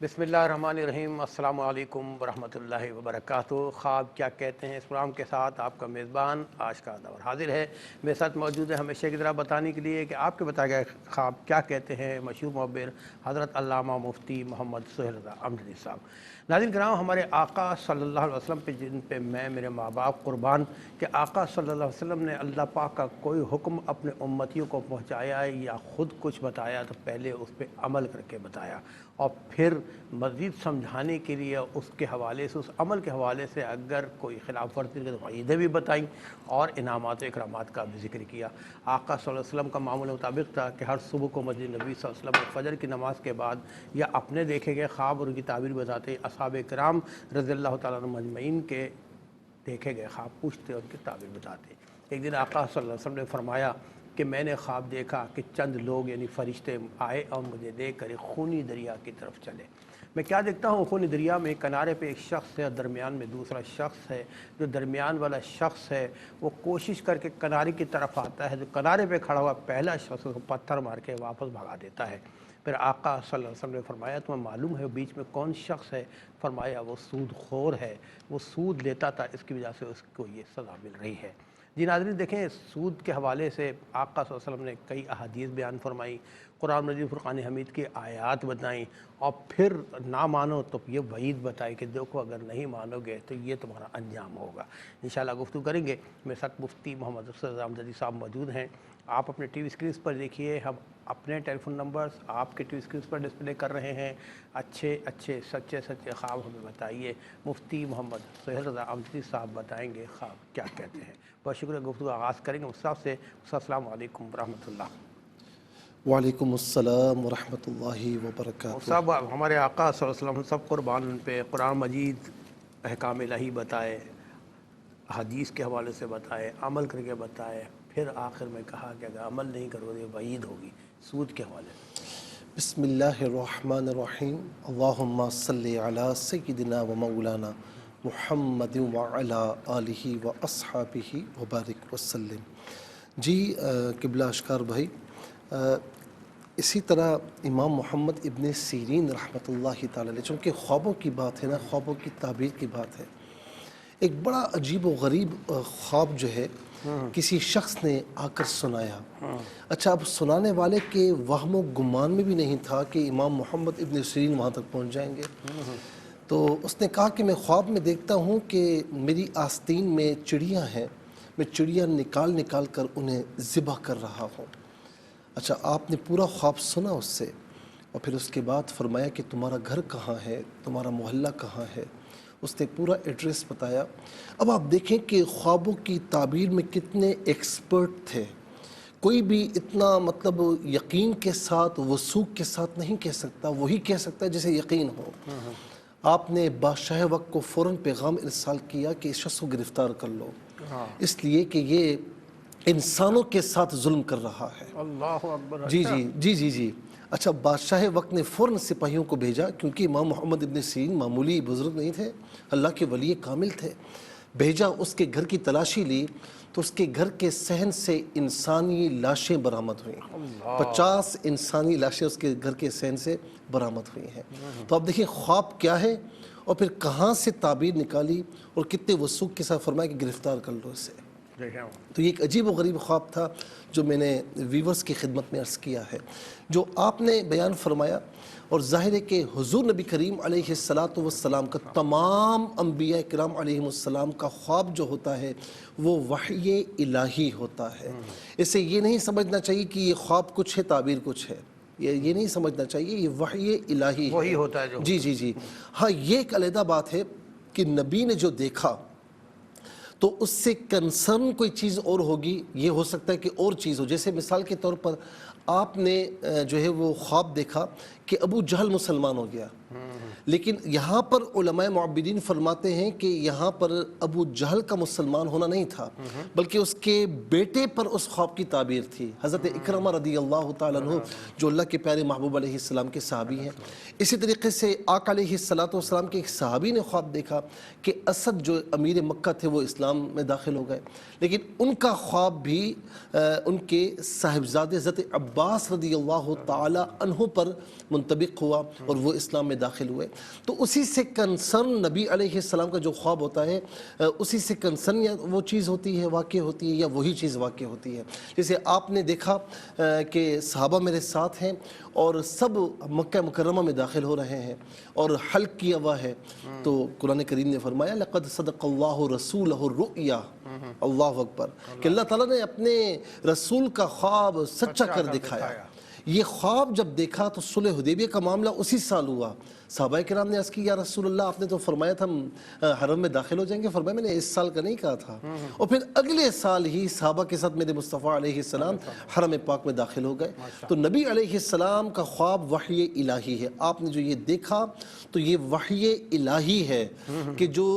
بسم اللہ الرحمن الرحیم۔ السلام علیکم ورحمۃ اللہ وبرکاتہ۔ خواب کیا کہتے ہیں اس پروگرام کے ساتھ آپ کا میزبان آج کا دور حاضر ہے۔ میرے ساتھ موجود ہے ہمیشہ کی طرح بتانے کے لیے کہ آپ کے بتائے گئے خواب کیا کہتے ہیں مشہور معبر حضرت علامہ مفتی محمد سہیل رضا امجدی صاحب۔ ناظرین کرام، ہمارے آقا صلی اللہ علیہ وسلم پہ جن پہ میں میرے ماں باپ قربان کہ آقا صلی اللہ علیہ وسلم نے اللہ پاک کا کوئی حکم اپنے امتیوں کو پہنچایا یا خود کچھ بتایا تو پہلے اس پہ عمل کر کے بتایا، اور پھر مزید سمجھانے کے لیے اس کے حوالے سے، اس عمل کے حوالے سے اگر کوئی خلاف ورزی کی تو وعیدیں بھی بتائیں اور انعامات و اکرامات کا بھی ذکر کیا۔ آقا صلی اللہ علیہ وسلم کا معمول مطابق تھا کہ ہر صبح کو مسجد نبی صلی اللہ علیہ وسلم فجر کی نماز کے بعد یا اپنے دیکھے گئے خواب اور ان کی تعبیر بتاتے، اصحاب کرام رضی اللہ تعالیٰ عنہم اجمعین کے دیکھے گئے خواب پوچھتے اور ان کی تعبیر بتاتے۔ ایک دن آقا صلی اللہ علیہ وسلم نے فرمایا کہ میں نے خواب دیکھا کہ چند لوگ یعنی فرشتے آئے اور مجھے دیکھ کر ایک خونی دریا کی طرف چلے۔ میں کیا دیکھتا ہوں؟ خونی دریا میں کنارے پہ ایک شخص ہے اور درمیان میں دوسرا شخص ہے۔ جو درمیان والا شخص ہے وہ کوشش کر کے کنارے کی طرف آتا ہے، جو کنارے پہ کھڑا ہوا پہلا شخص اس کو پتھر مار کے واپس بھگا دیتا ہے۔ پھر آقا صلی اللہ علیہ وسلم نے فرمایا تمہیں معلوم ہے بیچ میں کون شخص ہے؟ فرمایا وہ سود خور ہے، وہ سود لیتا تھا، اس کی وجہ سے اس کو یہ سزا مل رہی ہے۔ جی ناظرین دیکھیں، سود کے حوالے سے آقا صلی اللہ علیہ وسلم نے کئی احادیث بیان فرمائی، قرآن مجید فرقان حمید کی آیات بتائیں، اور پھر نہ مانو تو یہ وعید بتائی کہ دیکھو اگر نہیں مانو گے تو یہ تمہارا انجام ہوگا۔ انشاءاللہ گفتگو کریں گے۔ میرے ساتھ مفتی محمد سہیل رضا امجدی صاحب موجود ہیں۔ آپ اپنے ٹی وی اسکرینس پر دیکھیے، ہم اپنے ٹیلی فون نمبرز آپ کے ٹی وی اسکرینس پر ڈسپلے کر رہے ہیں۔ اچھے سچے خواب ہمیں بتائیے۔ مفتی محمد سہیل رضا امجدی صاحب بتائیں گے خواب کیا کہتے ہیں۔ بہت شکریہ۔ گفتگو آغاز کریں گے استاد سے۔ السلام علیکم ورحمۃ اللہ۔ وعلیکم السلام ورحمۃ اللہ وبرکاتہ۔ صاحب ہمارے آقا صلی اللہ علیہ وسلم سب قربان پہ قرآن مجید احکام الہی بتائے، حدیث کے حوالے سے بتائے، عمل کر کے بتائے، پھر آخر میں کہا کہ اگر عمل نہیں کرو گے وعید ہوگی، سود کے حوالے سے۔ بسم اللہ الرحمن الرحیم۔ اللہم صلی علی سیدنا و مولانا محمد وعلی آلہ و اصحابہ وبارک وسلم۔ جی قبلہ اشکار بھائی، اسی طرح امام محمد ابن سیرین رحمۃ اللہ تعالی علیہ، چونکہ خوابوں کی بات ہے نا، خوابوں کی تعبیر کی بات ہے، ایک بڑا عجیب و غریب خواب جو ہے کسی شخص نے آ کر سنایا۔ اچھا، اب سنانے والے کے وہم و گمان میں بھی نہیں تھا کہ امام محمد ابن سیرین وہاں تک پہنچ جائیں گے۔ تو اس نے کہا کہ میں خواب میں دیکھتا ہوں کہ میری آستین میں چڑیاں ہیں، میں چڑیاں نکال کر انہیں ذبح کر رہا ہوں۔ اچھا، آپ نے پورا خواب سنا اس سے، اور پھر اس کے بعد فرمایا کہ تمہارا گھر کہاں ہے، تمہارا محلہ کہاں ہے، اس نے پورا ایڈریس بتایا۔ اب آپ دیکھیں کہ خوابوں کی تعبیر میں کتنے ایکسپرٹ تھے۔ کوئی بھی اتنا مطلب یقین کے ساتھ، وثوق کے ساتھ نہیں کہہ سکتا، وہی کہہ سکتا ہے جسے یقین ہو۔ آپ نے بادشاہ وقت کو فوراً پیغام ارسال کیا کہ اس شخص کو گرفتار کر لو، اس لیے کہ یہ انسانوں کے ساتھ ظلم کر رہا ہے۔ اللہ اکبر۔ جی۔ اچھا، بادشاہ وقت نے فوراً سپاہیوں کو بھیجا، کیونکہ امام محمد ابن سیرین معمولی بزرگ نہیں تھے، اللہ کے ولی کامل تھے۔ بھیجا، اس کے گھر کی تلاشی لی تو اس کے گھر کے صحن سے انسانی لاشیں برآمد ہوئیں۔ 50 انسانی لاشیں اس کے گھر کے صحن سے برآمد ہوئی ہیں۔ تو اب دیکھیں خواب کیا ہے اور پھر کہاں سے تعبیر نکالی اور کتنے وثوق کے ساتھ فرمایا کہ گرفتار کر لو اسے۔ تو یہ ایک عجیب و غریب خواب تھا جو میں نے ویورز کی خدمت میں عرض کیا ہے، جو آپ نے بیان فرمایا۔ اور ظاہر ہے کہ حضور نبی کریم علیہ السلام کا، تمام انبیاء کرام علیہ السلام کا خواب جو ہوتا ہے وہ وحی الہی ہوتا ہے۔ اسے یہ نہیں سمجھنا چاہیے کہ یہ خواب کچھ ہے تعبیر کچھ ہے، یہ نہیں سمجھنا چاہیے، یہ وحی الہی ہے، وہی ہوتا ہے جو جی۔ ہاں، یہ ایک علیحدہ بات ہے کہ نبی نے جو دیکھا تو اس سے کنسرن کوئی چیز اور ہوگی، یہ ہو سکتا ہے کہ اور چیز ہو۔ جیسے مثال کے طور پر آپ نے جو ہے وہ خواب دیکھا کہ ابو جہل مسلمان ہو گیا، لیکن یہاں پر علماء معبدین فرماتے ہیں کہ یہاں پر ابو جہل کا مسلمان ہونا نہیں تھا، بلکہ اس کے بیٹے پر اس خواب کی تعبیر تھی، حضرت اکرمہ رضی اللہ تعالیٰ عنہ، جو اللہ کے پیارے محبوب علیہ السلام کے صحابی ہیں۔ اسی طریقے سے آقا علیہ السلام کے ایک صحابی نے خواب دیکھا کہ اسد جو امیر مکہ تھے وہ اسلام میں داخل ہو گئے، لیکن ان کا خواب بھی ان کے صاحبزادے حضرت عباس رضی اللہ تعالی عنہ پر منطبق ہوا اور وہ اسلام میں داخل ہوئے. تو اسی سے کنسرن نبی علیہ السلام کا جو خواب ہوتا ہے اسی سے کنسرن یا وہ چیز ہوتی ہے واقع ہوتی ہے یا وہی چیز واقع ہوتی ہے. جیسے آپ نے دیکھا کہ صحابہ میرے ساتھ ہیں اور سب مکہ مکرمہ میں داخل ہو رہے ہیں اور حلق کیا ہوا ہے. تو قرآن کریم نے فرمایا لقد صدق اللہ رسولہ الرؤیا، اللہ اکبر، کہ اللہ تعالیٰ نے اپنے رسول کا خواب سچا کر دکھایا. یہ خواب جب دیکھا تو صلح حدیبیہ کا معاملہ اسی سال ہوا. صحابہ کرام نے عرض کی یا رسول اللہ آپ نے تو فرمایا تھا ہم حرم میں داخل ہو جائیں گے. فرمایا میں نے اس سال کا نہیں کہا تھا. اور پھر اگلے سال ہی صحابہ کے ساتھ میرے مصطفیٰ علیہ السلام حرم پاک میں داخل ہو گئے. تو نبی علیہ السلام کا خواب وحی الہی ہے. آپ نے جو یہ دیکھا تو یہ وحی الہی ہے کہ جو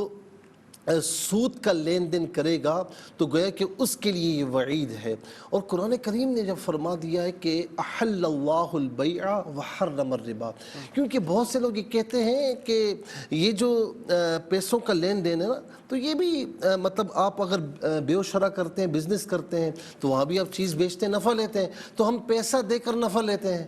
سود کا لین دین کرے گا تو گویا کہ اس کے لیے یہ وعید ہے. اور قرآن کریم نے جب فرما دیا ہے کہ احل اللہ البیع وحرم الربا، کیونکہ بہت سے لوگ یہ کہتے ہیں کہ یہ جو پیسوں کا لین دین ہے نا تو یہ بھی مطلب آپ اگر بیع و شرع کرتے ہیں، بزنس کرتے ہیں تو وہاں بھی آپ چیز بیچتے ہیں، نفع لیتے ہیں، تو ہم پیسہ دے کر نفع لیتے ہیں.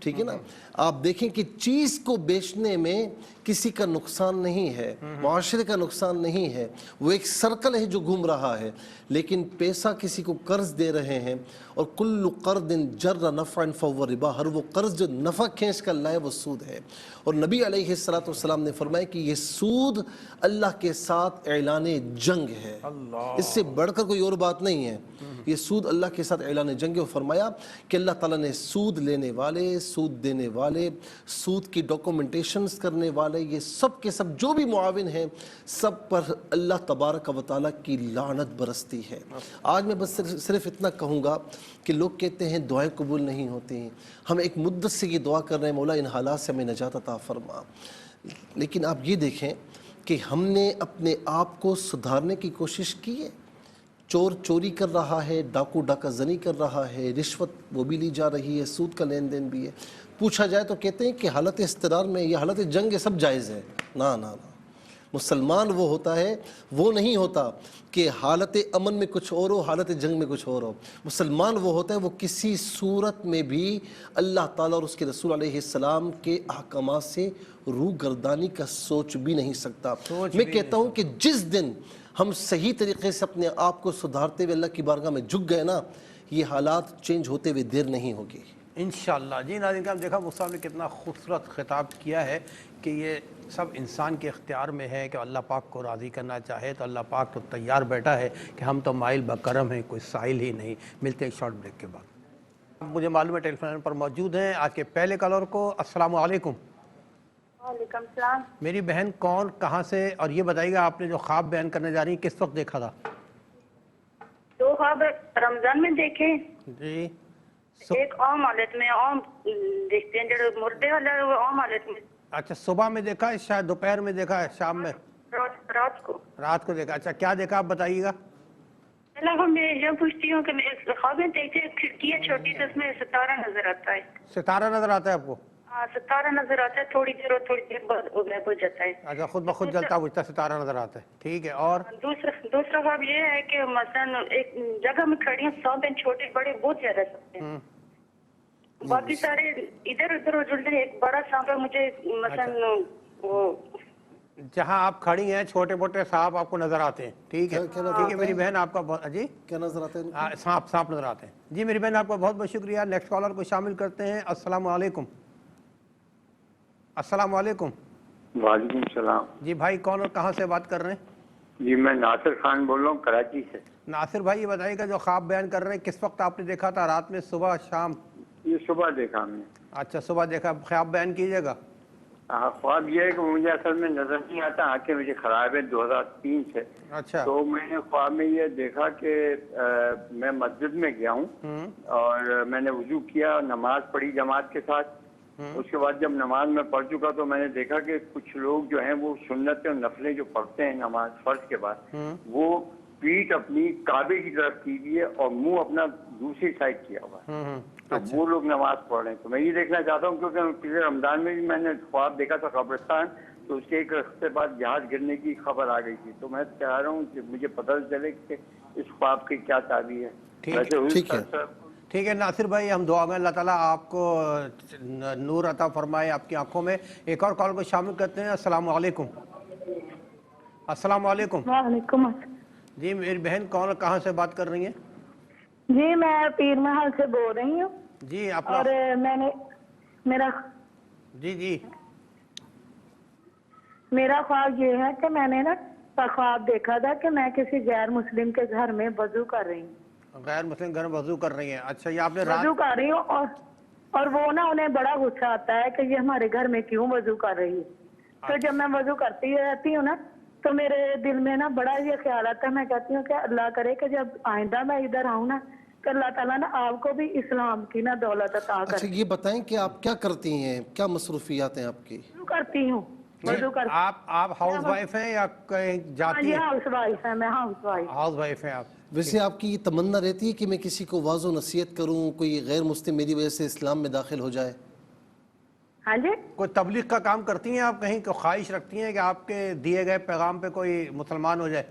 ٹھیک ہے نا. آپ دیکھیں کہ چیز کو بیچنے میں کسی کا نقصان نہیں ہے، معاشرے کا نقصان نہیں ہے، وہ ایک سرکل ہے جو گھوم رہا ہے. لیکن پیسہ کسی کو قرض دے رہے ہیں اور کل قرض جر نفع فهو ربا، ہر وہ قرض جو نفع کھینچ کر لائے وہ سود ہے. اور نبی علیہ السلام نے فرمایا کہ یہ سود اللہ کے ساتھ اعلان جنگ ہے. اس سے بڑھ کر کوئی اور بات نہیں ہے. یہ سود اللہ کے ساتھ اعلان جنگ ہے. فرمایا کہ اللہ تعالیٰ نے سود لینے والے، سود دینے والے، سود کی ڈاکومنٹیشنز کرنے والے، یہ سب کے سب جو بھی معاون ہیں سب پر اللہ تبارک و تعالیٰ کی لعنت برستی ہے. آج میں بس صرف اتنا کہوں گا کہ لوگ کہتے ہیں دعائیں قبول نہیں ہوتی ہیں. ہم ایک مدت سے یہ دعا کر رہے ہیں مولا ان حالات سے ہمیں نجات عطا فرما. لیکن آپ یہ دیکھیں کہ ہم نے اپنے آپ کو سدھارنے کی کوشش کی ہے. چور چوری کر رہا ہے، ڈاکو ڈاکہ زنی کر رہا ہے، رشوت وہ بھی لی جا رہی ہے، سود کا لین دین بھی ہے. پوچھا جائے تو کہتے ہیں کہ حالت اضطرار میں یا حالت جنگ ہے سب جائز ہے. نا نا نا، مسلمان وہ ہوتا ہے، وہ نہیں ہوتا کہ حالت امن میں کچھ اور ہو، حالت جنگ میں کچھ اور ہو. مسلمان وہ ہوتا ہے وہ کسی صورت میں بھی اللہ تعالیٰ اور اس کے رسول علیہ السلام کے احکامات سے روح گردانی کا سوچ بھی نہیں سکتا. میں کہتا ہوں کہ جس دن ہم صحیح طریقے سے اپنے آپ کو سدھارتے ہوئے اللہ کی بارگاہ میں جھک گئے نا، یہ حالات چینج ہوتے ہوئے دیر نہیں ہوگی انشاءاللہ. جی ناظرین کرام، دیکھا مصطفیٰ نے کتنا خوبصورت خطاب کیا ہے کہ یہ سب انسان کے اختیار میں ہے کہ اللہ پاک کو راضی کرنا چاہے تو اللہ پاک تو تیار بیٹھا ہے کہ ہم تو مائل بکرم ہیں، کوئی سائل ہی نہیں. ملتے ہیں ایک شارٹ بریک کے بعد. مجھے معلوم ہے ٹیلی فون پر موجود ہیں آج کے پہلے کالر کو. السلام علیکم. وعلیکم السلام. میری بہن کون، کہاں سے، اور یہ بتائیے گا آپ نے جو خواب بیان کرنے جا رہی ہیں کس وقت دیکھا تھا؟ دو خواب رمضان میں دیکھے. جی. ایک عام حالت میں، عام دیکھتے ہیں جو مردے والا ہے وہ عام حالت میں. اچھا، صبح میں دیکھا ہے، شاید دوپہر میں دیکھا ہے، شام میں؟ رات کو. رات کو دیکھا. اچھا، کیا دیکھا آپ بتائیے گا. پہلا میں یہ پوچھتی ہوں کہ میں خواب میں دیکھتے کھڑکی ہے چھوٹی سی، اس میں ستارہ نظر آتا ہے. ستارہ نظر آتا ہے آپ کو؟ ہاں ستارہ نظر آتا ہے، تھوڑی دیر اور تھوڑی دیر بعد وہ غائب ہو جاتا ہے. اچھا، خود بخود جلتا بجھتا ستارہ نظر آتا ہے. ٹھیک ہے، اور دوسرا خواب یہ ہے کہ مثلا ایک جگہ میں کھڑی ہوں، سانپ ہیں چھوٹے بڑے بہت زیادہ سانپ ہیں، باقی سارے ادھر ادھر اجڑتے ہیں. ایک بڑا سانپ ہے مجھے مثلا وہ جہاں آپ کھڑی ہیں چھوٹے موٹے سانپ آپ کو نظر آتے ہیں. ٹھیک ہے ٹھیک ہے میری بہن، آپ کا بہت جی کیا نظر آتا ہے؟ سانپ نظر آتے ہیں. جی میری بہن آپ کا بہت بہت شکریہ. نیکسٹ کالر کو شامل کرتے ہیں. السلام علیکم. السلام علیکم. وعلیکم السلام. جی بھائی کون اور کہاں سے بات کر رہے ہیں؟ جی میں ناصر خان بول رہا ہوں کراچی سے. ناصر بھائی یہ بتائیے گا جو خواب بیان کر رہے ہیں کس وقت آپ نے دیکھا تھا، رات میں، صبح، شام؟ یہ صبح دیکھا ہم نے. اچھا صبح دیکھا. خواب بیان کیجیے گا. خواب یہ ہے کہ مجھے اصل میں نظر نہیں آتا، آنکھیں مجھے خراب ہے 2003 سے. اچھا. تو میں نے خواب میں یہ دیکھا کہ میں مسجد میں گیا ہوں اور میں نے وضو کیا، نماز پڑھی جماعت کے ساتھ. اس کے بعد جب نماز میں پڑھ چکا تو میں نے دیکھا کہ کچھ لوگ جو ہیں وہ سنتیں اور نفلیں جو پڑھتے ہیں نماز فرض کے بعد، وہ پیٹھ اپنی کعبے کی طرف کی ہوئی ہے اور منہ اپنا دوسری سائڈ کیا ہوا ہے. تو وہ لوگ نماز پڑھ رہے ہیں. تو میں یہ دیکھنا چاہتا ہوں کیونکہ پچھلے رمضان میں بھی میں نے خواب دیکھا تھا قبرستان، تو اس کے ایک ہفتے بعد جہاز گرنے کی خبر آ گئی تھی. تو میں چاہ رہا ہوں کہ مجھے پتہ چلے کہ اس خواب کی کیا تعبیر ہے. ٹھیک ہے ٹھیک ہے ناصر بھائی، ہم دعا میں اللہ تعالیٰ آپ کو نور عطا فرمائے آپ کی آنکھوں میں۔ ایک اور کال کو شامل کرتے ہیں۔ السلام علیکم۔ السلام علیکم۔ وعلیکم السلام جی میری بہن کون اور کہاں سے بات کر رہی ہیں؟ جی، میں پیر محل سے بول رہی ہوں، جی اپنا اور میں نے جی میرا خواب یہ ہے کہ میں نے نا خواب دیکھا تھا کہ میں کسی غیر مسلم کے گھر میں وضو کر رہی ہوں، غیر مسلم گھر میں وضو کر رہی ہیں؟ اچھا، یہ آپ نے رات وضو کر رہی ہوں، اور وہ نا انہیں بڑا غصہ آتا ہے کہ یہ ہمارے گھر میں کیوں وضو کر رہی ہے۔ تو جب میں وضو کرتی رہتی ہوں نا تو میرے دل میں نا بڑا یہ خیال آتا ہے، میں کہتی ہوں کہ اللہ کرے کہ جب آئندہ میں ادھر آؤں نا کہ اللہ تعالیٰ نا آپ کو بھی اسلام کی نا دولت عطا اچھا کرے۔ یہ بتائیں کہ آپ کیا کرتی ہیں، کیا مصروفیات ہیں آپ کی؟ وضو کرتی ہوں، وضو کرتی آپ ہاؤس وائف ہیں یا کہیں ہاں جاتی جی، ہیں؟ ہاؤس وائف ہے، میں ہاؤس وائف۔ ہاؤس وائف ہیں آپ؟ ویسے آپ کی یہ تمنا رہتی ہے کہ میں کسی کو واضح و نصیحت کروں، کوئی غیر مسلم میری وجہ سے اسلام میں داخل ہو جائے؟ ہاں جی، کوئی تبلیغ کا کام کرتی ہیں آپ؟ کہیں کوئی خواہش رکھتی ہیں کہ آپ کے دیے گئے پیغام پہ کوئی مسلمان ہو جائے؟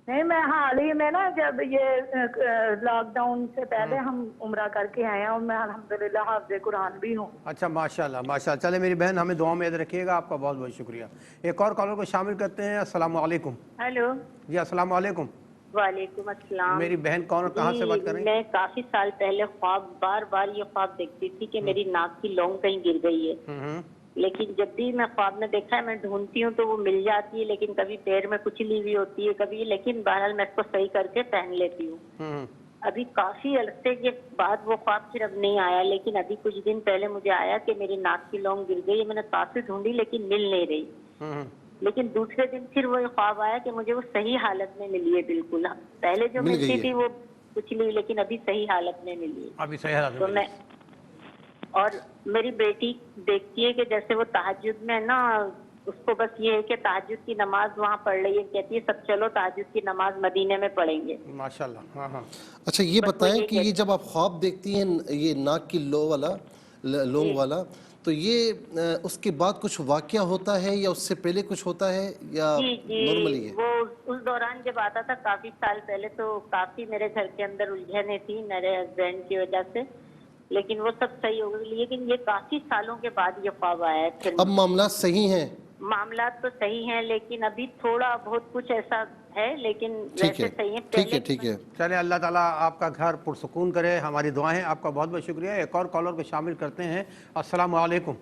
نہیں، میں حال ہی میں نا جب یہ لاک ڈاؤن سے پہلے ہم عمرہ کر کے آئے ہیں، اور میں الحمدللہ حافظ قرآن بھی ہوں۔ اچھا ماشاءاللہ ماشاءاللہ، چلے میری بہن ہمیں دعا میں یاد رکھیے گا، آپ کا بہت بہت شکریہ۔ ایک اور کالر کو شامل کرتے ہیں۔ السلام علیکم۔ ہیلو، جی السلام علیکم۔ وعلیکم السلام۔ میری بہن کون اور کہاں سے بات کر رہی ہیں؟ میں کافی سال پہلے بار بار یہ خواب دیکھتی تھی کہ میری ناک کی لونگ کہیں گر گئی ہے، لیکن جب بھی میں خواب میں دیکھا ہے میں ڈھونڈتی ہوں تو وہ مل جاتی ہے، لیکن کبھی پیر میں کچھ لی ہوئی ہوتی ہے کبھی، لیکن بہرحال میں اس کو صحیح کر کے پہن لیتی ہوں۔ ابھی کافی عرصے کے بعد وہ خواب پھر اب نہیں آیا، لیکن ابھی کچھ دن پہلے مجھے آیا کہ میری ناک کی لونگ گر گئی ہے۔ میں نے کافی ڈھونڈی لیکن مل نہیں رہی، لیکن دوسرے دن پھر وہ خواب آیا کہ مجھے وہ صحیح حالت میں ملی ہے بالکل۔ پہلے جو مل گئی ملتی ہے۔ تھی وہ کچھ لی، لیکن ابھی صحیح حالت میں ملی ہے۔ ابھی صحیح حالت تو میں میں اور میری بیٹی دیکھتی ہے کہ جیسے وہ تہجد میں نا، اس کو بس یہ ہے کہ تہجد کی نماز وہاں پڑھ رہی ہے، کہتی ہے سب چلو تہجد کی نماز مدینے میں پڑھیں گے۔ ماشاءاللہ۔ ہاں ہاں۔ اچھا یہ بس وہ بتائیں یہ کہ یہ جب آپ خواب دیکھتی ہیں یہ ناک کی لونگ والا، تو یہ اس کے بعد کچھ واقعہ ہوتا ہے یا اس سے پہلے کچھ ہوتا ہے یا جی نارملی ہے؟ وہ اس دوران جب آتا تھا کافی سال پہلے تو کافی میرے گھر کے اندر الجھنیں تھی میرے ہسبینڈ کی وجہ سے، لیکن وہ سب صحیح ہو گئی، لیکن یہ کافی سالوں کے بعد یہ خواب آیا ہے۔ پھر اب معاملات صحیح ہیں؟ معاملات تو صحیح ہیں، لیکن ابھی تھوڑا بہت کچھ ایسا ہے، لیکن ٹھیک ویسے ہے صحیح ہے۔ ٹھیک ہے پہلے ٹھیک ہے۔ چلے اللہ تعالیٰ آپ کا گھر پرسکون کرے، ہماری دعائیں۔ آپ کا بہت بہت شکریہ۔ ایک اور کالر کو شامل کرتے ہیں۔ السلام علیکم۔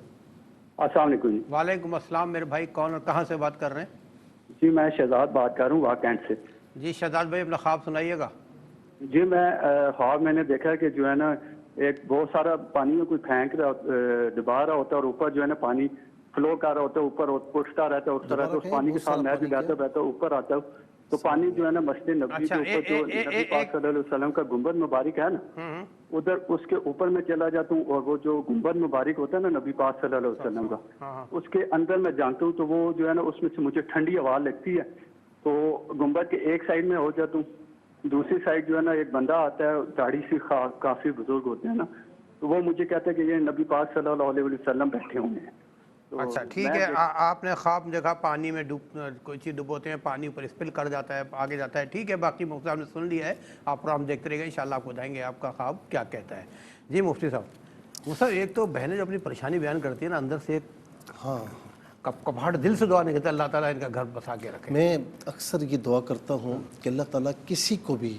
السلام علیکم جی۔ وعلیکم السلام۔ میرے بھائی کون اور کہاں سے بات کر رہے ہیں؟ جی میں شہزاد بات کر رہا ہوں واہ کینٹ سے۔ جی شہزاد بھائی اپنا خواب سنائیے گا۔ جی میں خواب میں نے دیکھا کہ جو ہے نا ایک بہت سارا پانی میں کوئی پھینک رہا ڈبا رہا ہوتا ہے، اور اوپر جو ہے نا پانی فلو کر رہا ہوتا ہے، اوپر اٹھتا رہتا ہے اٹھتا رہتا ہے، اس پانی کے ساتھ میں بھی بہتا بہتا اوپر آتا ہے، تو پانی جو ہے نا مسجد نبوی کے اوپر جو نبی پاک صلی اللہ علیہ وسلم کا گنبد مبارک ہے نا، ادھر اس کے اوپر میں چلا جاتا ہوں، اور وہ جو گنبد مبارک ہوتا ہے نا نبی پاک صلی اللہ علیہ وسلم کا، اس کے اندر میں جانتا ہوں تو وہ جو ہے نا اس میں سے مجھے ٹھنڈی ہوا لگتی ہے، تو گنبد کے ایک سائڈ میں ہو جاتا ہوں، دوسری سائڈ جو ہے نا ایک بندہ آتا ہے داڑھی سی کافی بزرگ ہوتے ہیں نا، تو وہ مجھے کہتا ہے کہ یہ نبی پاک صلی اللہ علیہ وسلم بیٹھے ہوئے ہیں۔ اچھا ٹھیک ہے، آپ نے خواب دیکھا پانی میں کوئی چیز ڈبوتے ہیں، پانی اوپر اسپل کر جاتا ہے، آگے جاتا ہے، ٹھیک ہے، باقی مفتی صاحب نے سن لیا ہے، آپ پروگرام دیکھتے رہے گا، انشاءاللہ آپ کو بتائیں گے آپ کا خواب کیا کہتا ہے۔ جی مفتی صاحب، وہ سر ایک تو بہنیں جو اپنی پریشانی بیان کرتی ہیں نا، اندر سے ایک ہاں کپاہٹ دل سے دعا نہیں کرتا اللہ تعالیٰ ان کا گھر بسا کے رکھے۔ میں اکثر یہ دعا کرتا ہوں کہ اللہ تعالیٰ کسی کو بھی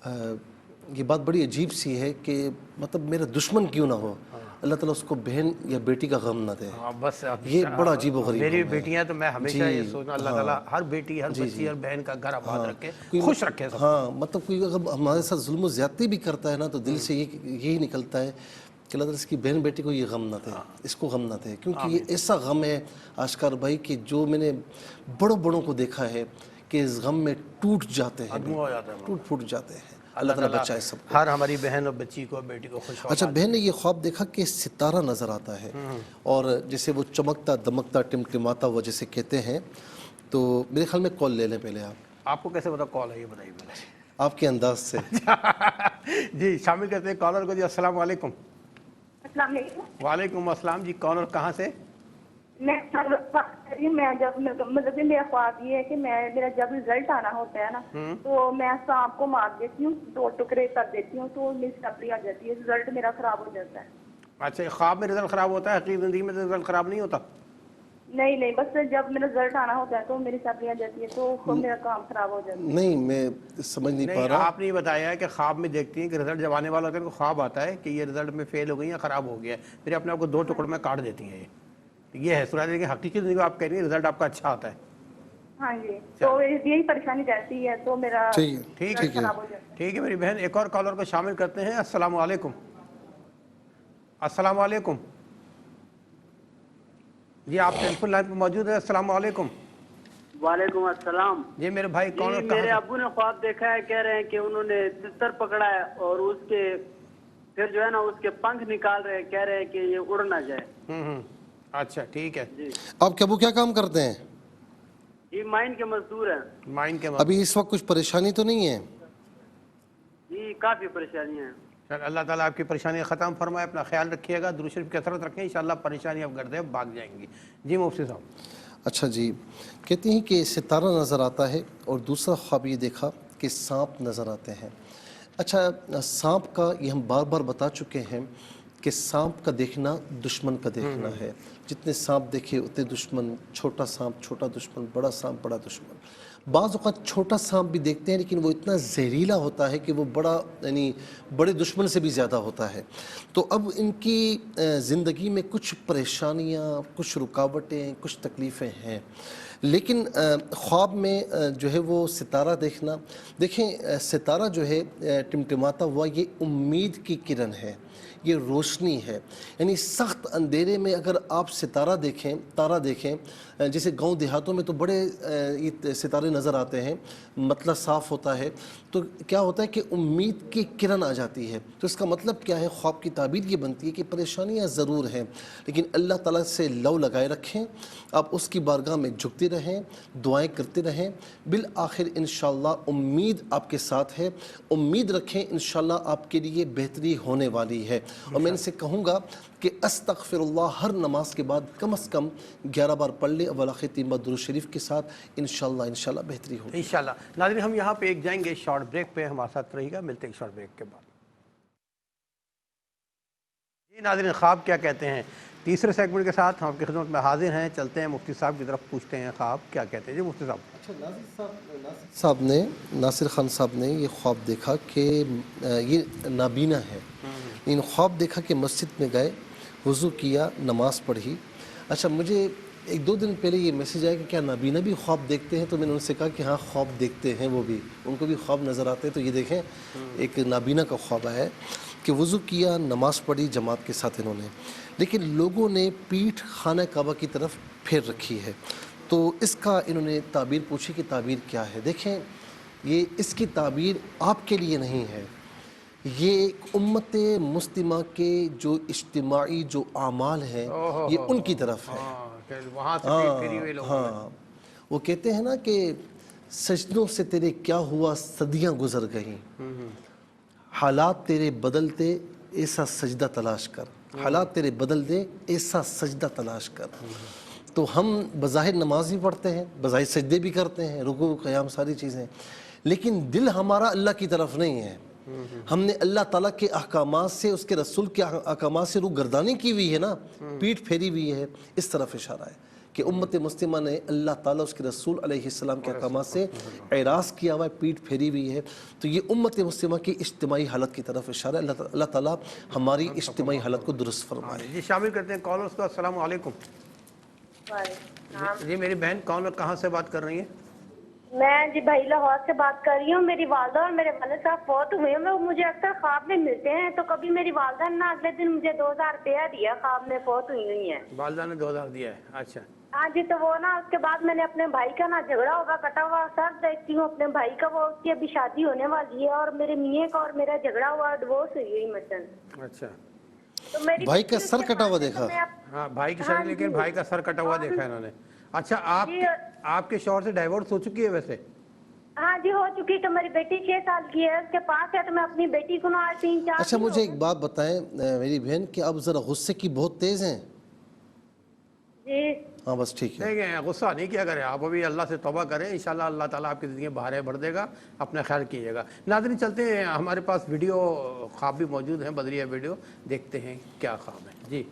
یہ بات بڑی عجیب سی ہے کہ مطلب میرا دشمن کیوں نہ ہو، اللہ تعالیٰ اس کو بہن یا بیٹی کا غم نہ دے۔ بس یہ بڑا عجیب و غریب میری غم ہے۔ بیٹیاں تو میں ہمیشہ یہ سوچنا اللہ تعالیٰ ہر بیٹی ہر بچی ہر بہن کا گھر آباد رکھے، خوش رکھے سب۔ ہاں مطلب کوئی اگر ہمارے ساتھ ظلم و زیادتی بھی کرتا ہے نا تو دل سے یہی نکلتا ہے کہ اللہ تعالیٰ اس کی بہن بیٹی کو یہ غم نہ دے، اس کو غم نہ دے، کیونکہ یہ ایسا غم ہے آشکار بھائی کہ جو میں نے بڑوں کو دیکھا ہے کہ اس غم میں ٹوٹ جاتے ہیں، ٹوٹ پھوٹ جاتے ہیں۔ اللہ تعالیٰ بچائے سب کو۔ ہر ہماری بہن اور بچی کو بیٹی کو خوش اچھا بہن نے یہ خواب دیکھا کہ ستارہ نظر آتا ہے اور جیسے وہ چمکتا دمکتا ٹمٹماتا وہ جیسے کہتے ہیں، تو میرے خیال میں کال لے لیں پہلے آپ کو کیسے پتا کال ہے یہ بتائیے پہلے؟ آپ کے انداز سے۔ جی شامل کرتے ہیں کالر کو۔ جی السلام علیکم۔ السلام علیکم۔ وعلیکم السلام۔ جی کون اور کہاں سے؟ میں جب مطلب کہ میرا خواب یہ ہے کہ میرا جب رزلٹ آنا ہوتا ہے نا تو میں سانپ کو مار دیتی ہوں, 2 ٹکڑے کر دیتی ہوں تو میری سپلی آ جاتی ہے, رزلٹ میرا خراب ہو جاتا ہے. اچھا, خواب میں رزلٹ خراب ہوتا ہے, حقیقی زندگی میں رزلٹ خراب نہیں ہوتا؟ نہیں بس جب میرا رزلٹ آنا ہوتا ہے تو میری سپلی آ جاتی ہے تو میرا کام خراب ہو جاتا ہے. نہیں, میں سمجھ نہیں پا نہیں, رہا. آپ نے یہ بتایا ہے کہ خواب میں دیکھتی ہیں کہ رزلٹ جب آنے والا ہوتا ہے تو خواب آتا ہے کہ یہ رزلٹ میں فیل ہو گئی یا خراب ہو گیا ہے, پھر اپنے آپ کو 2 ٹکڑوں میں کاٹ دیتی ہیں. یہ ہے صورت, کہ حقیقی زندگی آپ کہہ رہی ہیں رزلٹ آپ کا اچھا آتا ہے. ہاں جی, تو یہی پریشانی رہتی ہے تو میرا ٹھیک رزلٹ خراب ہو جاتا ہے. ٹھیک ہے میری بہن, ایک اور کالر کو شامل کرتے ہیں. السلام علیکم. السلام علیکم جی, آپ ٹیلی فون لائن پہ موجود ہیں. السلام علیکم. وعلیکم السلام. جی میرے بھائی کون اور میرے ابو نے خواب دیکھا ہے, کہہ رہے ہیں کہ انہوں نے تتر پکڑا ہے اور اس کے پھر جو ہے نا اس کے پنکھ نکال رہے ہیں, کہہ رہے ہیں کہ یہ اڑ نہ جائے. اچھا ٹھیک ہے. آپ کے ابو کیا کام کرتے ہیں؟ جی مائن کے مزدور ہیں. مائن کے ابھی اس وقت کچھ پریشانی تو نہیں ہے؟ جی کافی پریشانیاں ہیں. اللہ تعالیٰ آپ کی پریشانی ختم فرمائے. اپنا خیال رکھیے گا, درود شریف کی کثرت رکھیں, انشاءاللہ پریشانی اب گردے بھاگ جائیں گی. جی مفتی صاحب. اچھا جی, کہتے ہیں کہ ستارہ نظر آتا ہے, اور دوسرا خواب یہ دیکھا کہ سانپ نظر آتے ہیں. اچھا, سانپ کا یہ ہم بار بار بتا چکے ہیں کہ سانپ کا دیکھنا دشمن کا دیکھنا ہے. جتنے سانپ دیکھے اتنے دشمن, چھوٹا سانپ چھوٹا دشمن, بڑا سانپ بڑا دشمن. بعض اوقات چھوٹا سانپ بھی دیکھتے ہیں لیکن وہ اتنا زہریلا ہوتا ہے کہ وہ بڑا, یعنی بڑے دشمن سے بھی زیادہ ہوتا ہے. تو اب ان کی زندگی میں کچھ پریشانیاں, کچھ رکاوٹیں, کچھ تکلیفیں ہیں. لیکن خواب میں جو ہے وہ ستارہ دیکھنا, دیکھیں ستارہ جو ہے ٹمٹماتا ہوا, یہ امید کی کرن ہے, یہ روشنی ہے. یعنی سخت اندھیرے میں اگر آپ ستارہ دیکھیں, تارہ دیکھیں, جیسے گاؤں دیہاتوں میں تو بڑے ستارے نظر آتے ہیں, مطلع صاف ہوتا ہے, تو کیا ہوتا ہے کہ امید کی کرن آ جاتی ہے. تو اس کا مطلب کیا ہے؟ خواب کی تعبیر یہ بنتی ہے کہ پریشانیاں ضرور ہیں لیکن اللہ تعالیٰ سے لو لگائے رکھیں, آپ اس کی بارگاہ میں جھکتے رہیں, دعائیں کرتے رہیں, بالآخر انشاءاللہ امید آپ کے ساتھ ہے. امید رکھیں, انشاءاللہ آپ کے لیے بہتری ہونے والی ہے. اور میں ان سے کہوں گا کہ استغفر اللہ ہر نماز کے بعد کم از کم 11 بار پڑھ لے, اول آخر 3 بار درود شریف کے ساتھ, انشاءاللہ بہتری ہوگی. انشاءاللہ. ناظرین ہم یہاں پہ ایک جائیں گے شارٹ بریک پہ, ہمارے ساتھ رہیے گا, ملتے ہیں شارٹ بریک کے بعد. جی ناظرین, خواب کیا کہتے ہیں, تیسرے سیگمنٹ کے ساتھ ہم آپ کی خدمت میں حاضر ہیں. چلتے ہیں مفتی صاحب کی طرف, پوچھتے ہیں خواب کیا کہتے ہیں. جی مفتی صاحب. اچھا, ناصر خان صاحب نے یہ خواب دیکھا کہ یہ نابینا ہے. ان خواب دیکھا کہ مسجد میں گئے, وضو کیا, نماز پڑھی. اچھا, مجھے 1-2 دن پہلے یہ میسیج آیا کہ کیا نابینا بھی خواب دیکھتے ہیں؟ تو میں نے ان سے کہا کہ ہاں خواب دیکھتے ہیں, وہ بھی, ان کو بھی خواب نظر آتے ہیں. تو یہ دیکھیں ایک نابینا کا خواب ہے کہ وضو کیا, نماز پڑھی جماعت کے ساتھ انہوں نے, لیکن لوگوں نے پیٹھ خانہ کعبہ کی طرف پھیر رکھی ہے. تو اس کا انہوں نے تعبیر پوچھی کہ تعبیر کیا ہے. دیکھیں یہ اس کی تعبیر آپ کے لیے نہیں ہے, یہ امت مسلمہ کے جو اجتماعی جو اعمال ہیں یہ ان کی طرف ہے. وہاں سے پھری ہوئے لوگ. ہاں, وہ کہتے ہیں نا کہ سجدوں سے تیرے کیا ہوا, صدیاں گزر گئیں, حالات تیرے بدلتے ایسا سجدہ تلاش کر, حالات تیرے بدل دے ایسا سجدہ تلاش کر. تو ہم بظاہر نماز بھی پڑھتے ہیں, بظاہر سجدے بھی کرتے ہیں, رکوع قیام ساری چیزیں, لیکن دل ہمارا اللہ کی طرف نہیں ہے. ہم نے اللہ تعالیٰ کے احکامات سے, اس کے رسول کے احکامات سے روگردانی کی ہوئی ہے نا, پیٹھ پھیری ہوئی ہے. اس طرف اشارہ ہے کہ امت مسلمہ نے اللہ تعالیٰ اس کے رسول علیہ السلام کے احکامات سے اعراض کیا ہوا ہے, پیٹھ پھیری ہوئی ہے. تو یہ امت مسلمہ کی اجتماعی حالت کی طرف اشارہ ہے. اللہ تعالیٰ ہماری اجتماعی حالت کو درست فرمائے. جی شامل کرتے ہیں کالرز کو. السلام علیکم. جی میری بہن کون اور کہاں سے بات کر رہی ہیں؟ میں جی بھائی لاہور سے بات کر رہی ہوں. میری والدہ اور میرے والد صاحب فوت ہوئے ہیں. وہ مجھے اکثر خواب میں ملتے ہیں. تو کبھی میری والدہ نے اگلے دن مجھے 2000 روپیہ دیا, خواب میں فوت ہوئی ہیں. والدہ نے 2000 دیا ہے. اچھا ہاں جی. تو وہ نا اس کے بعد میں نے اپنے بھائی کا نا جھگڑا ہوگا کٹا ہوا سر دیکھتی ہوں اپنے بھائی کا, وہ اس کی ابھی شادی ہونے والی ہے, اور میرے میاں کا اور میرا جھگڑا ہوا, ڈیورس ہوئی مثلا. اچھا, بھائی کا سر کٹا ہوا دیکھا؟ ہاں بھائی کی شادی, لیکن بھائی کا سر کٹا ہوا دیکھا انہوں نے. اچھا, آپ کے شوہر سے ڈائیورس ہو چکی ہے ویسے؟ ہاں جی ہو چکی. تو میری بیٹی 6 سال کی ہے, اس کے پاس ہے. تو میں اپنی بیٹی کو نا 3-4. اچھا مجھے ایک بات بتائیں میری بہن, کہ آپ ذرا غصے کی بہت تیز ہیں. جی ہاں بس ٹھیک ہے. دیکھیں غصہ نہیں کیا کریں آپ، ابھی اللہ سے توبہ کریں، انشاءاللہ اللہ تعالیٰ آپ کی زندگی بہاریں بھر دے گا، اپنا خیال کیجیے گا. ناظرین چلتے ہیں، ہمارے پاس ویڈیو خواب بھی موجود ہیں، بدریہ ویڈیو دیکھتے ہیں کیا خواب ہے. جی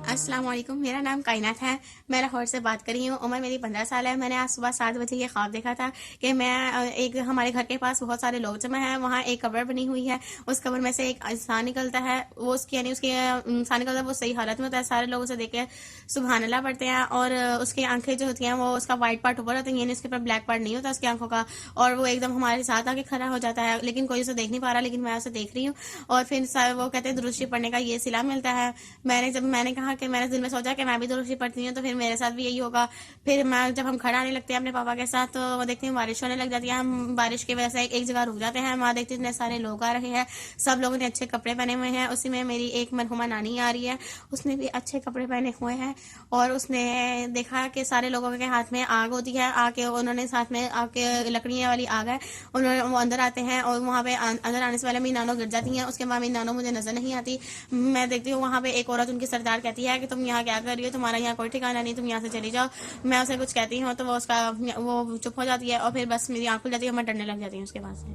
السلام علیکم، میرا نام کائنات ہے، میں لاہور سے بات کر رہی ہوں، عمر میری 15 سال ہے. میں نے آج صبح 7 بجے یہ خواب دیکھا تھا کہ میں ایک ہمارے گھر کے پاس بہت سارے لوگ جمع ہیں، وہاں ایک قبر بنی ہوئی ہے، اس قبر میں سے ایک انسان نکلتا ہے، وہ اس کی یعنی اس کے انسان نکلتا ہے، وہ صحیح حالت میں ہوتا ہے، سارے لوگ اسے دیکھ کے سبحان اللہ پڑھتے ہیں، اور اس کی آنکھیں جو ہوتی ہیں وہ اس کا وائٹ پارٹ اوپر ہوتا ہے، یعنی اس کے اوپر بلیک پارٹ نہیں ہوتا اس کی آنکھوں کا، اور وہ ایک دم ہمارے ساتھ آ کے کھڑا ہو جاتا ہے، لیکن کوئی اسے دیکھ نہیں پا رہا، لیکن میں اسے دیکھ رہی ہوں. اور پھر وہ کہتے ہیں درود شریف پڑھنے کا یہ صلہ ملتا ہے. میں نے کہا کہ میں نے دل میں سوچا کہ میں بھی درود شریف پڑھتی ہوں تو پھر میرے ساتھ بھی یہی ہوگا. پھر جب ہم کھڑا آنے لگتے ہیں اپنے پاپا کے ساتھ تو وہ دیکھتے ہیں بارش ہونے لگ جاتی ہے، ہم بارش کی وجہ سے ایک جگہ رک جاتے ہیں، وہاں دیکھتے ہیں اتنے سارے لوگ آ رہے ہیں، سب لوگوں نے اچھے کپڑے پہنے ہوئے ہیں. اسی میں میری ایک مرحومہ نانی آ رہی ہے، اس نے بھی اچھے کپڑے پہنے ہوئے ہیں، اور اس نے دیکھا کہ سارے لوگوں کے ہاتھ میں آگ ہوتی ہے، آ کے انہوں نے ساتھ میں آ کے لکڑیاں والی آگ ہے، وہ اندر آتے ہیں، اور وہاں پہ اندر آنے سے پہلے میری نانو گر جاتی ہیں. اس کے بعد میری نانو مجھے نظر نہیں آتی. میں دیکھتی ہوں وہاں پہ ایک عورت ان کی سردار کہتی ہے کہ تم یہاں کیا کر رہی ہو، تمہارا یہاں کوئی ٹھکانا نہیں، تم یہاں سے چلی جاؤ. میں اسے کچھ کہتی ہوں تو وہ چپ ہو جاتی ہے، اور پھر بس میری آنکھ کھل جاتی ہے، میں ڈرنے لگ جاتی ہوں اس کے بعد سے.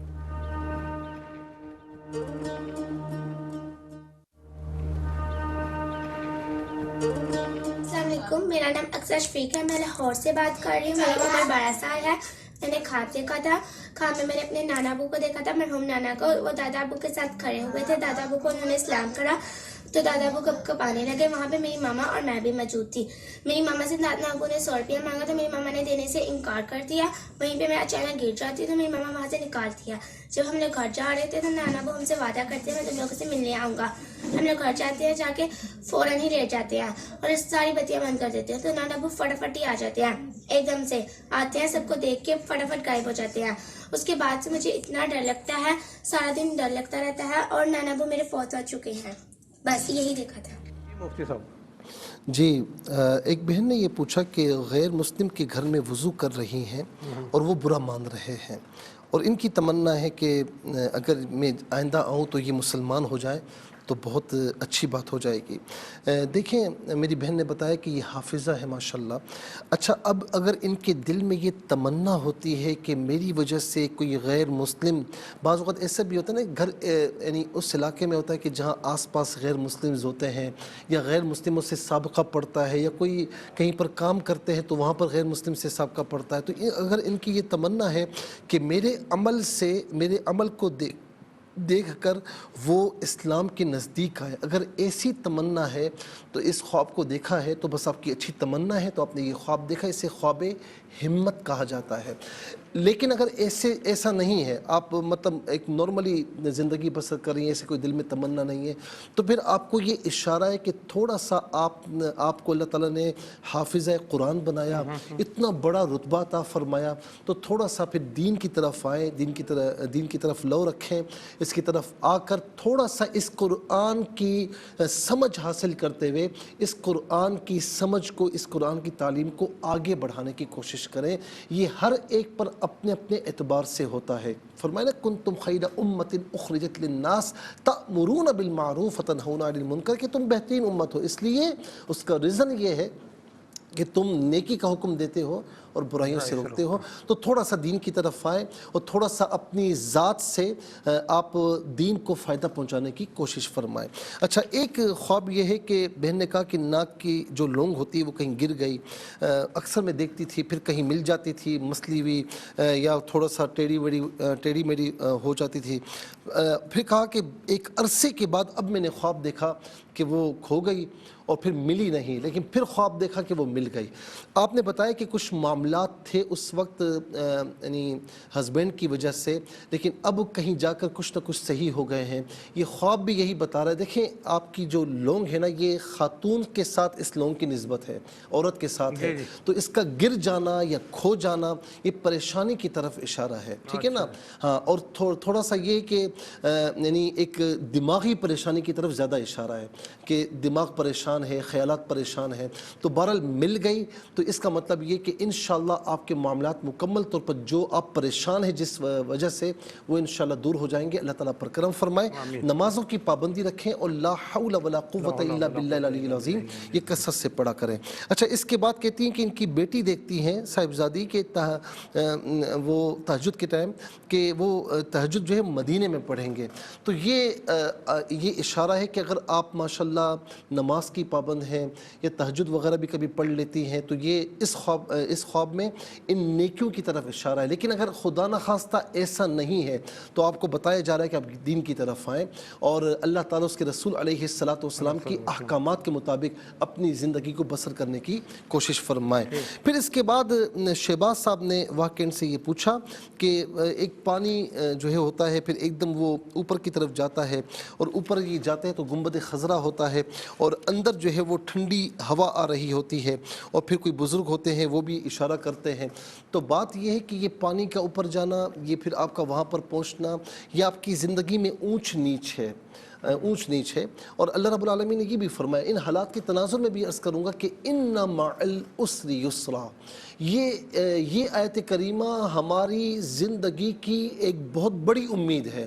السلام علیکم، میرا نام اکثر شفیق ہے، میں لاہور سے بات کر رہی ہوں. میری عمر 12 سال ہے. میں نے خواب دیکھا تھا، خواب میں نے اپنے نانا ابو کو دیکھا تھا، مرحوم نانا کو. وہ دادا ابو کے ساتھ کھڑے ہوئے تھے، دادا ابو کو انہوں نے سلام کرا تو دادا ابو کب کب آنے لگے. وہاں پہ میری ماما اور میں بھی موجود تھی. میری ماما سے دادا ابو نے 100 روپیہ مانگا تو میری ماما نے دینے سے انکار کر دیا. وہیں پہ میں اچانک گر جاتی تو میری ماما وہاں سے نکال دیا. جب ہم لوگ گھر جا رہے تھے تو نانا ابو ہم سے وعدہ کرتے ہیں میں تم لوگوں سے ملنے آؤں گا. ہم لوگ گھر جاتے ہیں، جا کے فوراً ہی لیٹ جاتے ہیں اور ساری بتیاں بند کر دیتے ہیں. تو نانا ابو فٹافٹ ہی آ جاتے ہیں، ایک دم سے آتے ہیں، سب کو دیکھ کے فٹافٹ غائب ہو جاتے ہیں. اس کے بعد سے مجھے اتنا ڈر لگتا ہے، سارا دن ڈر لگتا رہتا ہے، اور نانا ابو میرے فوت ہو چکے ہیں. بس یہی دیکھا تھا. مفتی صاحب جی ایک بہن نے یہ پوچھا کہ غیر مسلم کے گھر میں وضو کر رہی ہیں اور وہ برا مان رہے ہیں، اور ان کی تمنا ہے کہ اگر میں آئندہ آؤں تو یہ مسلمان ہو جائیں تو بہت اچھی بات ہو جائے گی. دیکھیں میری بہن نے بتایا کہ یہ حافظہ ہے ماشاءاللہ. اچھا اب اگر ان کے دل میں یہ تمنا ہوتی ہے کہ میری وجہ سے کوئی غیر مسلم، بعض اوقات ایسا بھی ہوتا ہے نا گھر یعنی اس علاقے میں ہوتا ہے کہ جہاں آس پاس غیر مسلمز ہوتے ہیں یا غیر مسلموں سے سابقہ پڑتا ہے، یا کوئی کہیں پر کام کرتے ہیں تو وہاں پر غیر مسلم سے سابقہ پڑتا ہے، تو اگر ان کی یہ تمنا ہے کہ میرے عمل کو دیکھ کر وہ اسلام کے نزدیک آئے، اگر ایسی تمنا ہے تو اس خواب کو دیکھا ہے تو بس آپ کی اچھی تمنا ہے، تو آپ نے یہ خواب دیکھا، اسے خواب ہمت کہا جاتا ہے. لیکن اگر ایسا نہیں ہے، آپ مطلب ایک نارملی زندگی بسر کر رہی ہیں، ایسے کوئی دل میں تمنا نہیں ہے، تو پھر آپ کو یہ اشارہ ہے کہ تھوڑا سا آپ کو اللہ تعالیٰ نے حافظہ قرآن بنایا، اتنا بڑا رتبہ عطا فرمایا، تو تھوڑا سا پھر دین کی طرف آئیں، دین کی طرف لو رکھیں، اس کی طرف آ کر تھوڑا سا اس قرآن کی سمجھ حاصل کرتے ہوئے اس قرآن کی سمجھ کو، اس قرآن کی تعلیم کو آگے بڑھانے کی کوشش کریں. یہ ہر ایک پر اپنے اعتبار سے ہوتا ہے. فرمایا نا کنتم خیر امت اخرجت للناس تأمرون بالمعروف وتنہون عن المنکر، کہ تم بہترین امت ہو. اس لیے اس کا ریزن یہ ہے کہ تم نیکی کا حکم دیتے ہو اور برائیوں سے روکتے ہو. تو تھوڑا سا دین کی طرف آئیں اور تھوڑا سا اپنی ذات سے آپ دین کو فائدہ پہنچانے کی کوشش فرمائیں. اچھا ایک خواب یہ ہے کہ بہن نے کہا کہ ناک کی جو لونگ ہوتی ہے وہ کہیں گر گئی، اکثر میں دیکھتی تھی، پھر کہیں مل جاتی تھی مسلی ہوئی، یا تھوڑا سا ٹیڑھی میڑھی ہو جاتی تھی. پھر کہا کہ ایک عرصے کے بعد اب میں نے خواب دیکھا کہ وہ کھو گئی اور پھر ملی نہیں، لیکن پھر خواب دیکھا کہ وہ مل گئی. آپ نے بتایا کہ کچھ معاملات تھے اس وقت یعنی ہسبینڈ کی وجہ سے، لیکن اب کہیں جا کر کچھ نہ کچھ صحیح ہو گئے ہیں. یہ خواب بھی یہی بتا رہا ہے. دیکھیں آپ کی جو لونگ ہے نا، یہ خاتون کے ساتھ اس لونگ کی نسبت ہے، عورت کے ساتھ ہے، تو اس کا گر جانا یا کھو جانا یہ پریشانی کی طرف اشارہ ہے. ٹھیک ہے نا؟ ہاں. اور تھوڑا سا یہ کہ یعنی ایک دماغی پریشانی کی طرف زیادہ اشارہ ہے کہ دماغ پریشان ہے، خیالات پریشان ہیں. تو بہرحال مل گئی تو اس کا مطلب یہ کہ انشاءاللہ انشاءاللہ آپ کے معاملات مکمل طور پر جو آپ پریشان ہیں جس وجہ سے وہ انشاءاللہ دور ہو جائیں گے. اللہ تعالیٰ پر کرم فرمائے. نمازوں کی پابندی رکھیں اور لا حول ولا قوت الا باللہ العلی العظیم یہ کثرت سے پڑھا کریں. اچھا اس کے بعد کہتی ہیں کہ ان کی بیٹی دیکھتی ہیں صاحبزادی کہ وہ تہجد کے ٹائم کہ وہ تہجد جو ہے مدینے میں پڑھیں گے. تو یہ اشارہ ہے کہ اگر آپ ماشاءاللہ نماز کی پابند ہیں یا تہجد وغیرہ بھی کبھی پڑھ لیتی ہیں تو یہ اس خواب میں ان نیکیوں کی طرف اشارہ ہے. لیکن اگر خدا نخواستہ ایسا نہیں ہے تو آپ کو بتایا جا رہا ہے کہ آپ دین کی طرف آئیں اور اللہ تعالیٰ اس کے رسول علیہ السلام کی احکامات کے مطابق اپنی زندگی کو بسر کرنے کی کوشش فرمائیں. پھر اس کے بعد شہباز صاحب نے واقعین سے یہ پوچھا کہ ایک پانی جو ہے ہوتا ہے پھر ایک دم وہ اوپر کی طرف جاتا ہے اور اوپر یہ جاتے ہیں تو گنبد خضرا ہوتا ہے اور اندر جو ہے وہ ٹھنڈی ہوا آ رہی ہوتی ہے اور پھر کوئی بزرگ ہوتے ہیں وہ بھی اشارہ کرتے ہیں. تو بات یہ ہے کہ یہ پانی کا اوپر جانا یہ پھر آپ کا وہاں پر پہنچنا یہ آپ کی زندگی میں اونچ نیچ ہے. اور اللہ رب العالمین نے یہ بھی فرمایا ان حالات کے تناظر میں بھی عرض کروں گا کہ ان مع العسر یسرا. یہ آیت کریمہ ہماری زندگی کی ایک بہت بڑی امید ہے.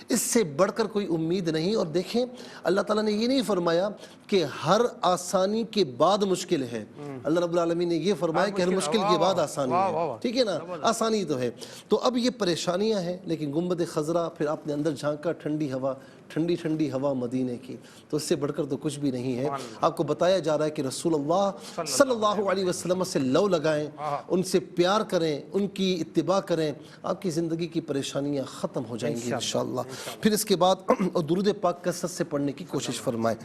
اس سے بڑھ کر کوئی امید نہیں. اور دیکھیں اللہ تعالیٰ نے یہ نہیں فرمایا کہ ہر آسانی کے بعد مشکل ہے. اللہ رب العالمین نے یہ فرمایا کہ ہر مشکل کے بعد آسانی ہے. ٹھیک ہے نا, آسانی تو ہے. تو اب یہ پریشانیاں ہیں لیکن گنبد خضرا پھر آپ نے اندر جھانکا ٹھنڈی ہوا مدینے کی تو اس سے بڑھ کر تو کچھ بھی نہیں ہے. آپ کو بتایا جا رہا ہے کہ رسول اللہ صلی اللہ علیہ وسلم سے لو لگائیں, ان سے پیار کریں, ان کی اتباع کریں, آپ کی زندگی کی پریشانیاں ختم ہو جائیں گی انشاءاللہ. پھر اس کے بعد درود پاک کثرت سے پڑھنے کی کوشش فرمائیں.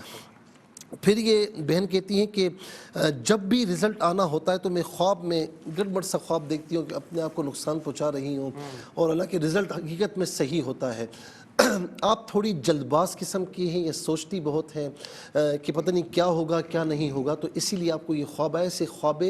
پھر یہ بہن کہتی ہیں کہ جب بھی رزلٹ آنا ہوتا ہے تو میں خواب میں گڑبڑ سا خواب دیکھتی ہوں کہ اپنے آپ کو نقصان پہنچا رہی ہوں اور حالانکہ رزلٹ حقیقت میں صحیح ہوتا ہے. آپ تھوڑی جلد باز قسم کی ہیں یا سوچتی بہت ہیں کہ پتہ نہیں کیا ہوگا کیا نہیں ہوگا, تو اسی لیے آپ کو یہ خواب آئے. اسے خواب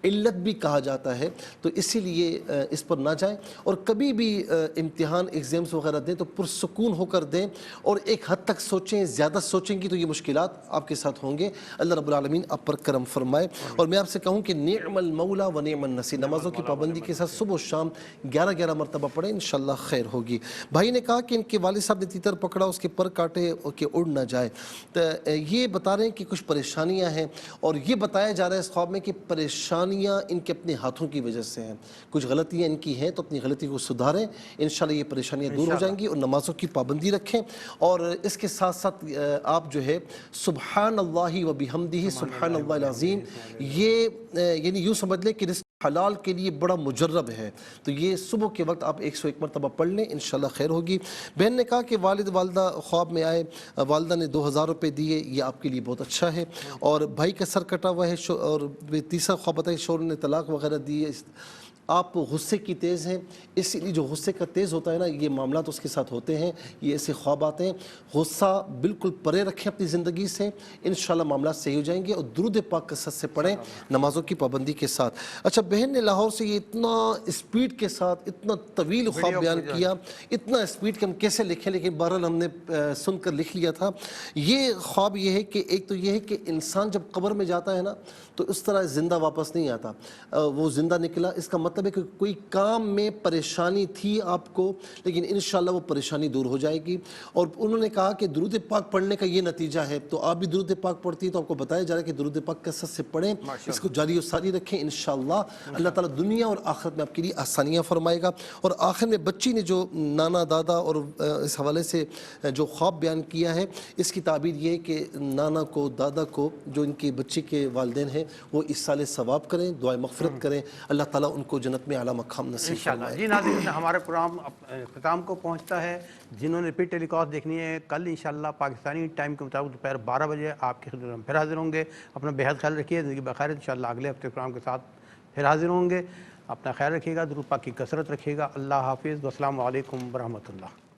علت بھی کہا جاتا ہے, تو اسی لیے اس پر نہ جائیں. اور کبھی بھی امتحان ایگزامس وغیرہ دیں تو پرسکون ہو کر دیں اور ایک حد تک سوچیں. زیادہ سوچیں گی تو یہ مشکلات آپ کے ساتھ ہوں گے. اللہ رب العالمین آپ پر کرم فرمائے. اور میں آپ سے کہوں کہ نعم المولا و نعم النصیر, نمازوں کی پابندی کے ساتھ صبح و شام 11 مرتبہ پڑھیں, انشاءاللہ خیر ہوگی. بھائی نے کہا کہ ان کے والد صاحب نے تیتر پکڑا اس کے پر کاٹے کہ اڑ نہ جائے. تو یہ بتا رہے ہیں کہ کچھ پریشانیاں ہیں اور یہ بتایا جا رہا ہے اس خواب میں کہ پریشانیاں ان کے اپنے ہاتھوں کی وجہ سے ہیں. کچھ غلطیاں ان کی ہیں تو اپنی غلطی کو سدھاریں, انشاءاللہ یہ پریشانیاں دور ہو جائیں گی. اور نمازوں کی پابندی رکھیں اور اس کے ساتھ ساتھ آپ جو ہے سبحان اللہ و بحمدہ سبحان اللہ العظیم, یہ یعنی یوں سمجھ لیں کہ رزق حلال کے لیے بڑا مجرب ہے. تو یہ صبح کے وقت آپ 101 مرتبہ پڑھ لیں, انشاءاللہ خیر ہوگی. بہن نے کہا کہ والدہ خواب میں آئے, والدہ نے 2000 روپے دیے, یہ آپ کے لیے بہت اچھا ہے. اور بھائی کا سر کٹا ہوا ہے. اور تیسرا خواب بتایا شوہر نے طلاق وغیرہ دی ہے. آپ غصے کی تیز ہیں, اسی لیے جو غصے کا تیز ہوتا ہے نا یہ معاملات اس کے ساتھ ہوتے ہیں, یہ ایسے خواب آتے ہیں. غصہ بالکل پرے رکھیں اپنی زندگی سے, انشاءاللہ معاملات صحیح ہو جائیں گے. اور درود پاک کثرت سے پڑھیں نمازوں کی پابندی کے ساتھ. اچھا بہن نے لاہور سے یہ اتنا اسپیڈ کے ساتھ اتنا طویل خواب بیان کیا, اتنا اسپیڈ کہ ہم کیسے لکھیں, لیکن بہرحال ہم نے سن کر لکھ لیا تھا. یہ خواب یہ ہے کہ ایک تو یہ ہے کہ انسان جب قبر میں جاتا ہے نا تو اس طرح زندہ واپس نہیں آتا, وہ زندہ نکلا. اس کا مطلب ہے کہ کوئی کام میں پریشانی تھی آپ کو, لیکن انشاءاللہ وہ پریشانی دور ہو جائے گی. اور انہوں نے کہا کہ درود پاک پڑھنے کا یہ نتیجہ ہے, تو آپ بھی درود پاک پڑھتی ہیں تو آپ کو بتایا جا رہا ہے کہ درود پاک کثرت سے پڑھیں, اس کو جاری و ساری رکھیں. انشاءاللہ اللہ تعالیٰ دنیا اور آخرت میں آپ کے لیے آسانیاں فرمائے گا. اور آخر میں بچی نے جو نانا دادا اور اس حوالے سے جو خواب بیان کیا ہے, اس کی تعبیر یہ ہے کہ نانا کو دادا کو جو ان کے بچے کے والدین ہیں وہ ایصال ثواب کریں, دعائے مغفرت کریں, اللہ تعالیٰ ان کو جنت میں اعلیٰ مقام نصیب فرمائے. جی ناظرین, ہمارا پروگرام اختتام کو پہنچتا ہے. جنہوں نے ٹیلی کاسٹ دیکھنی ہے کل انشاءاللہ پاکستانی ٹائم کے مطابق دوپہر 12 بجے آپ کی خدمت میں پھر حاضر ہوں گے. اپنا بہت خیال رکھیے, زندگی بخیر. انشاءاللہ اگلے ہفتے پروگرام کے ساتھ پھر حاضر ہوں گے. اپنا خیال رکھیے گا, درود پاک کی کثرت رکھیے گا. اللہ حافظ, والسلام علیکم ورحمۃ اللہ.